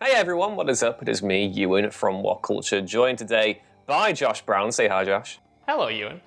Hey everyone, what is up? It is me, Ewan from What Culture, joined today by Josh Brown. Say hi, Josh. Hello, Ewan.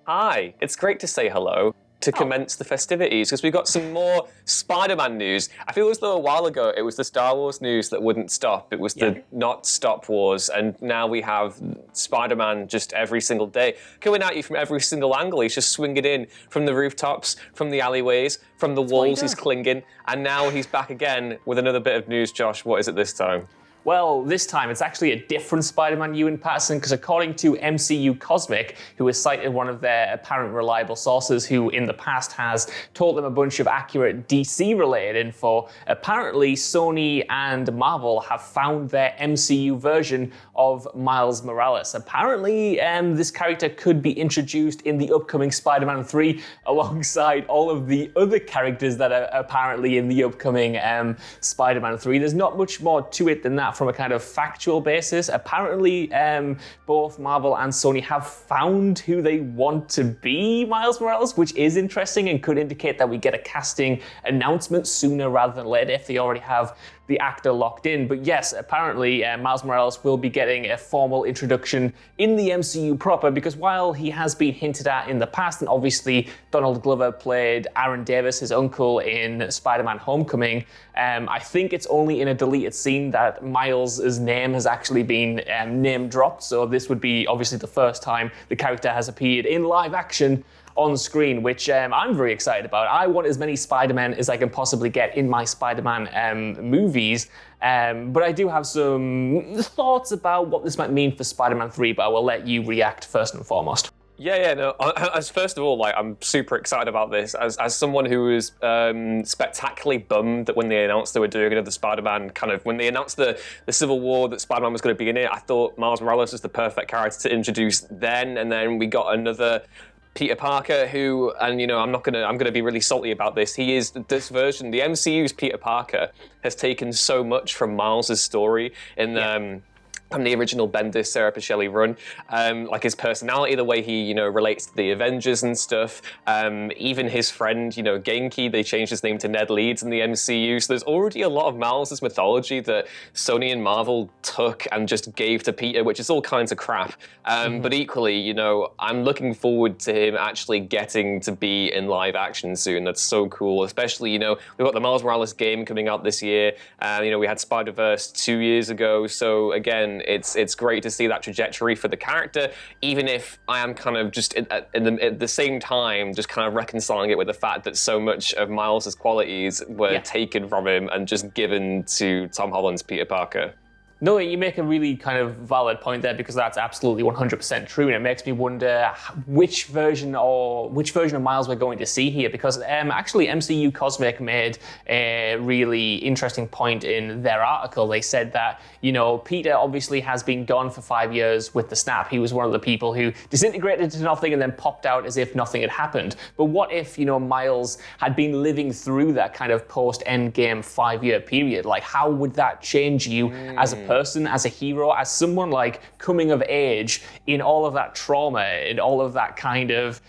Hi. It's great to say hello to commence the festivities because we've got some more Spider-Man news. I feel as though a while ago it was the Star Wars news that wouldn't stop. It was the not stop wars, and now we have Spider-Man just every single day coming at you from every single angle. He's just swinging in from the rooftops, from the alleyways, from the walls he's clinging, and now he's back again with another bit of news. Josh, what is it this time? Well, this time it's actually a different Spider-Man, Ewan Patterson, because according to MCU Cosmic, who has cited one of their apparent reliable sources who in the past has told them a bunch of accurate DC-related info, apparently Sony and Marvel have found their MCU version of Miles Morales. Apparently, this character could be introduced in the upcoming Spider-Man 3 alongside all of the other characters that are apparently in the upcoming Spider-Man 3. There's not much more to it than that from a kind of factual basis. Apparently, both Marvel and Sony have found who they want to be Miles Morales, which is interesting and could indicate that we get a casting announcement sooner rather than later if they already have the actor locked in. But yes, apparently Miles Morales will be getting a formal introduction in the MCU proper, because while he has been hinted at in the past, and obviously Donald Glover played Aaron Davis, his uncle, in Spider-Man Homecoming, I think it's only in a deleted scene that Miles' name has actually been name dropped. So this would be obviously the first time the character has appeared in live action on screen, which I'm very excited about. I want as many Spider-Men as I can possibly get in my Spider-Man movies, but I do have some thoughts about what this might mean for Spider-Man 3, but I will let you react first and foremost. As first of all, I'm super excited about this. As someone who was spectacularly bummed that when they announced they were doing another Spider-Man, when they announced the Civil War that Spider-Man was going to be in it, I thought Miles Morales was the perfect character to introduce then, and then we got another Peter Parker, who, and I'm gonna be really salty about this. He is this version. The MCU's Peter Parker has taken so much from Miles' story from the original Bendis, Sarah Pichelli run, like his personality, the way he, relates to the Avengers and stuff. Even his friend, Genki, they changed his name to Ned Leeds in the MCU. So there's already a lot of Miles' mythology that Sony and Marvel took and just gave to Peter, which is all kinds of crap. But equally, I'm looking forward to him actually getting to be in live action soon. That's so cool. Especially, we've got the Miles Morales game coming out this year. We had Spider-Verse 2 years ago. So again, it's great to see that trajectory for the character, even if I am kind of just at the same time just kind of reconciling it with the fact that so much of Miles' qualities were taken from him and just given to Tom Holland's Peter Parker. No, you make a really kind of valid point there, because that's absolutely 100% true, and it makes me wonder which version of Miles we're going to see here, because actually MCU Cosmic made a really interesting point in their article. They said that, Peter obviously has been gone for 5 years with the snap. He was one of the people who disintegrated to nothing and then popped out as if nothing had happened. But what if, Miles had been living through that kind of post-Endgame 5-year period? Like, how would that change you as a person, as a hero, as someone like coming of age in all of that trauma and all of that kind of,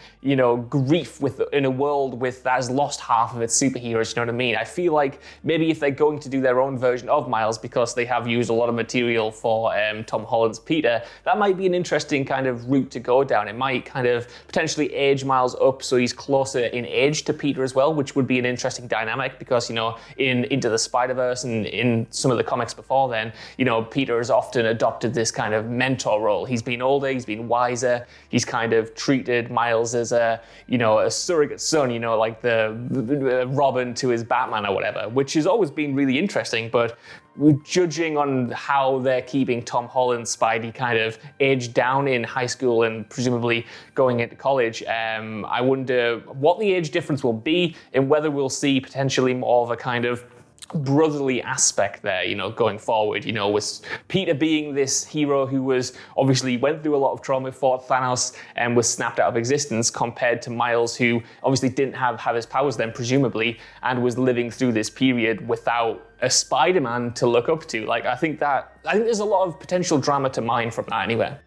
grief in a world that has lost half of its superheroes, you know what I mean? I feel like maybe if they're going to do their own version of Miles, because they have used a lot of material for Tom Holland's Peter, that might be an interesting kind of route to go down. It might kind of potentially age Miles up so he's closer in age to Peter as well, which would be an interesting dynamic, because, in Into the Spider-Verse and in some of the comics before then, Peter has often adopted this kind of mentor role. He's been older, he's been wiser, he's kind of treated Miles as a surrogate son, like the Robin to his Batman or whatever, which has always been really interesting. But judging on how they're keeping Tom Holland's Spidey kind of aged down in high school and presumably going into college, I wonder what the age difference will be and whether we'll see potentially more of a kind of brotherly aspect there, going forward, with Peter being this hero who was obviously went through a lot of trauma, fought Thanos and was snapped out of existence, compared to Miles, who obviously didn't have his powers then, presumably, and was living through this period without a Spider-Man to look up to. I think there's a lot of potential drama to mine from that anyway.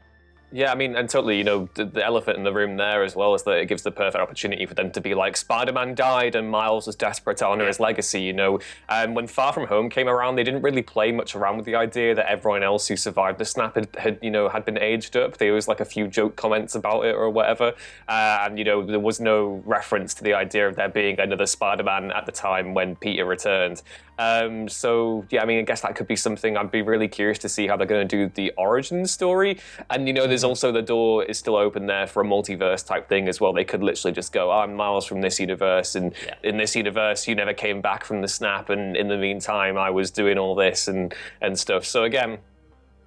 Yeah, I mean, and totally, the elephant in the room there as well is that it gives the perfect opportunity for them to be like, Spider-Man died and Miles was desperate to honor his legacy, When Far From Home came around, they didn't really play much around with the idea that everyone else who survived the snap had been aged up. There was like a few joke comments about it or whatever. And, there was no reference to the idea of there being another Spider-Man at the time when Peter returned. So, yeah, I mean, I guess that could be something. I'd be really curious to see how they're going to do the origin story. And, there's also the door is still open there for a multiverse type thing as well. They could literally just go, I'm Miles from this universe, and in this universe, you never came back from the snap, and in the meantime, I was doing all this and stuff. So, again,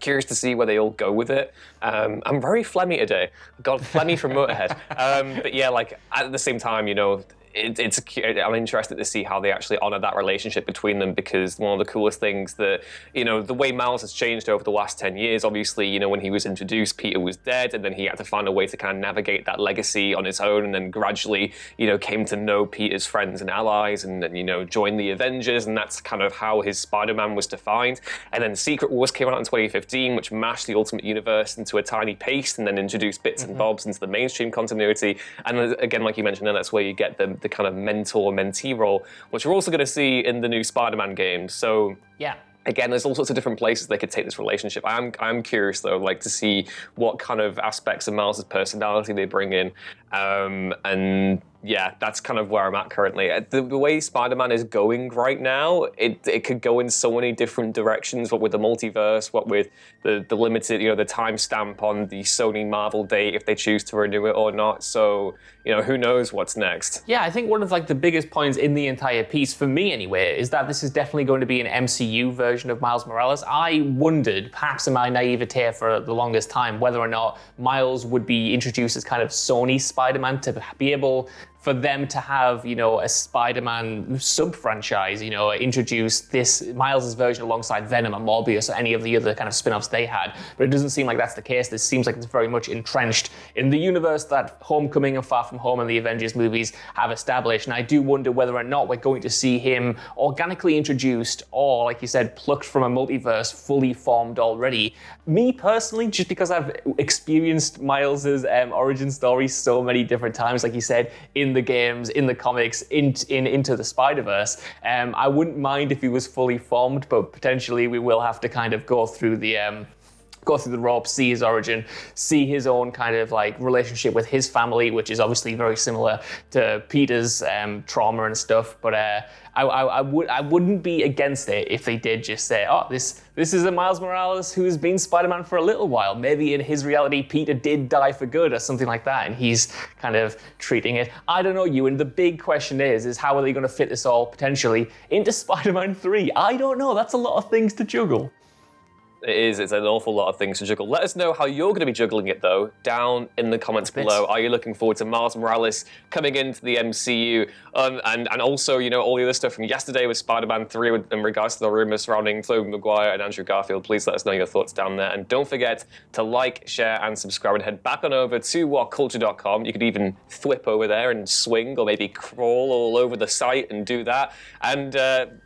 curious to see where they all go with it. I'm very phlegmy today. I got phlegmy from Motorhead. But yeah, like at the same time, I'm interested to see how they actually honor that relationship between them, because one of the coolest things that, the way Miles has changed over the last 10 years, obviously, when he was introduced, Peter was dead, and then he had to find a way to kind of navigate that legacy on his own, and then gradually, came to know Peter's friends and allies, and then, joined the Avengers, and that's kind of how his Spider-Man was defined. And then Secret Wars came out in 2015, which mashed the Ultimate Universe into a tiny paste, and then introduced bits and bobs into the mainstream continuity. And again, like you mentioned, then that's where you get the kind of mentor-mentee role, which we're also going to see in the new Spider-Man game. So yeah. Again, there's all sorts of different places they could take this relationship. I'm curious though, like to see what kind of aspects of Miles' personality they bring in, and yeah, that's kind of where I'm at currently. The way Spider-Man is going right now, it could go in so many different directions. What with the multiverse, what with the limited, the timestamp on the Sony Marvel date, if they choose to renew it or not. So, who knows what's next? Yeah, I think one of like the biggest points in the entire piece, for me anyway, is that this is definitely going to be an MCU version of Miles Morales. I wondered, perhaps in my naivete for the longest time, whether or not Miles would be introduced as kind of Sony Spider-Man, to be able for them to have, a Spider-Man sub-franchise, introduce this Miles' version alongside Venom and Morbius or any of the other kind of spin-offs they had. But it doesn't seem like that's the case. This seems like it's very much entrenched in the universe that Homecoming and Far From Home and the Avengers movies have established. And I do wonder whether or not we're going to see him organically introduced or, like you said, plucked from a multiverse fully formed already. Me personally, just because I've experienced Miles' origin story so many different times, like you said, in the games, in the comics, into the Spider-Verse. I wouldn't mind if he was fully formed, but potentially we will have to kind of go through the ropes, see his origin, see his own kind of like relationship with his family, which is obviously very similar to Peter's trauma and stuff. But I wouldn't be against it if they did just say, oh, this is a Miles Morales who's been Spider-Man for a little while. Maybe in his reality, Peter did die for good or something like that, and he's kind of treating it. I don't know, Ewan. The big question is how are they going to fit this all potentially into Spider-Man 3? I don't know. That's a lot of things to juggle. It is. It's an awful lot of things to juggle. Let us know how you're going to be juggling it, though, down in the comments below. Are you looking forward to Miles Morales coming into the MCU? And also, all the other stuff from yesterday with Spider-Man 3 in regards to the rumours surrounding Tobey Maguire and Andrew Garfield. Please let us know your thoughts down there. And don't forget to like, share, and subscribe. And head back on over to whatculture.com. You could even thwip over there and swing or maybe crawl all over the site and do that. And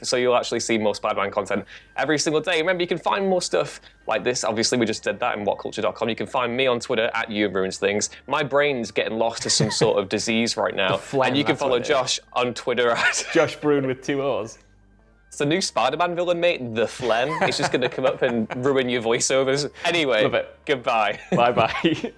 so you'll actually see more Spider-Man content every single day. Remember, you can find more stuff like this. Obviously, we just did that in whatculture.com. You can find me on Twitter at YouRuinsThings. My brain's getting lost to some sort of disease right now. And you can follow Josh on Twitter at Josh Brune with 2 O's. It's the new Spider-Man villain, mate, the Phlegm. It's just going to come up and ruin your voiceovers. Anyway, Love it. Goodbye. Bye-bye.